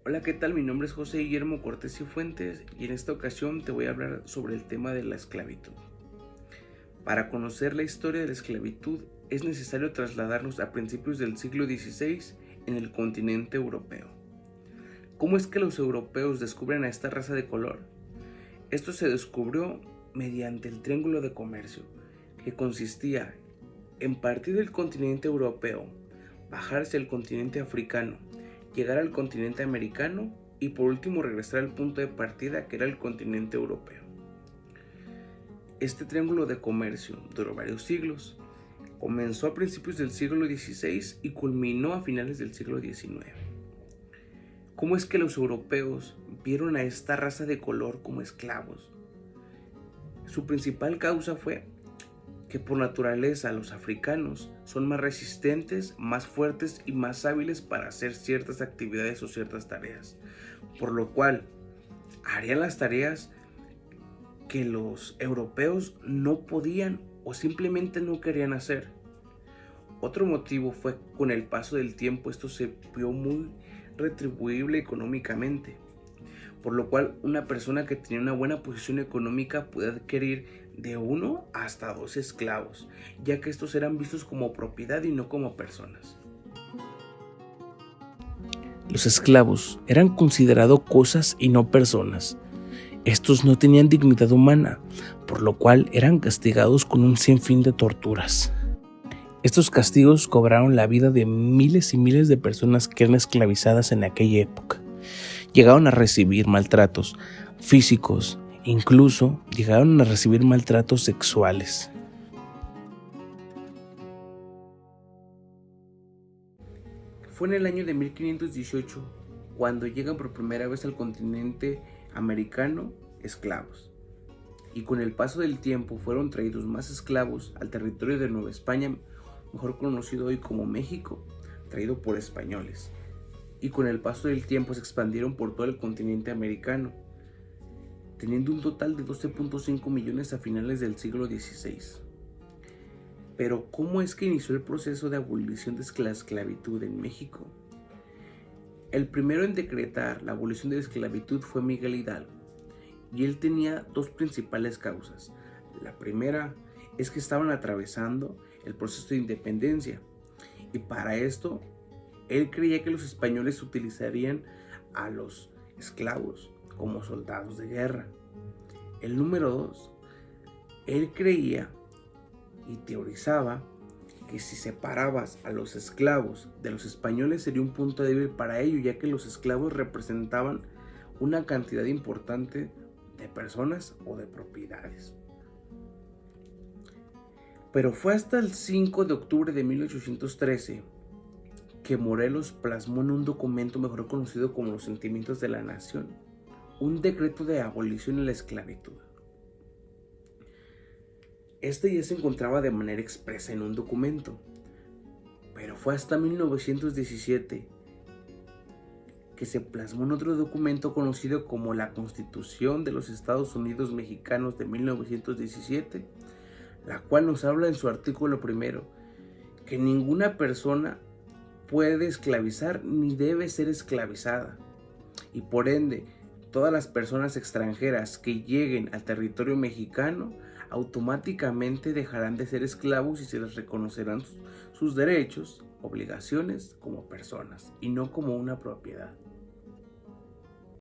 Hola, ¿qué tal? Mi nombre es José Guillermo Cortés y Fuentes y en esta ocasión te voy a hablar sobre el tema de la esclavitud. Para conocer la historia de la esclavitud es necesario trasladarnos a principios del siglo XVI en el continente europeo. ¿Cómo es que los europeos descubren a esta raza de color? Esto se descubrió mediante el Triángulo de Comercio, que consistía en partir del continente europeo, bajar hacia el continente africano, llegar al continente americano y por último regresar al punto de partida que era el continente europeo. Este triángulo de comercio duró varios siglos, comenzó a principios del siglo XVI y culminó a finales del siglo XIX. ¿Cómo es que los europeos vieron a esta raza de color como esclavos? Su principal causa fue que por naturaleza los africanos son más resistentes, más fuertes y más hábiles para hacer ciertas actividades o ciertas tareas, por lo cual harían las tareas que los europeos no podían o simplemente no querían hacer. Otro motivo fue que con el paso del tiempo esto se vio muy retribuible económicamente, por lo cual una persona que tenía una buena posición económica podía adquirir de 1 hasta 2 esclavos, ya que estos eran vistos como propiedad y no como personas. Los esclavos eran considerados cosas y no personas. Estos no tenían dignidad humana, por lo cual eran castigados con un sinfín de torturas. Estos castigos cobraron la vida de miles y miles de personas que eran esclavizadas en aquella época. Llegaron a recibir maltratos físicos, incluso llegaron a recibir maltratos sexuales. Fue en el año de 1518 cuando llegan por primera vez al continente americano esclavos. Y con el paso del tiempo fueron traídos más esclavos al territorio de Nueva España, mejor conocido hoy como México, traído por españoles. Y con el paso del tiempo se expandieron por todo el continente americano, teniendo un total de 12.5 millones a finales del siglo XVI. Pero ¿cómo es que inició el proceso de abolición de la esclavitud en México? El primero en decretar la abolición de la esclavitud fue Miguel Hidalgo, y él tenía dos principales causas. La primera es que estaban atravesando el proceso de independencia, y para esto él creía que los españoles utilizarían a los esclavos como soldados de guerra. El número 2, él creía y teorizaba que si separabas a los esclavos de los españoles sería un punto débil para ello, ya que los esclavos representaban una cantidad importante de personas o de propiedades. Pero fue hasta el 5 de octubre de 1813 que Morelos plasmó en un documento mejor conocido como los Sentimientos de la Nación, un decreto de abolición de la esclavitud. Este ya se encontraba de manera expresa en un documento, pero fue hasta 1917 que se plasmó en otro documento conocido como la Constitución de los Estados Unidos Mexicanos de 1917, la cual nos habla en su artículo primero que ninguna persona puede esclavizar ni debe ser esclavizada, y por ende todas las personas extranjeras que lleguen al territorio mexicano automáticamente dejarán de ser esclavos y se les reconocerán sus derechos, obligaciones como personas y no como una propiedad.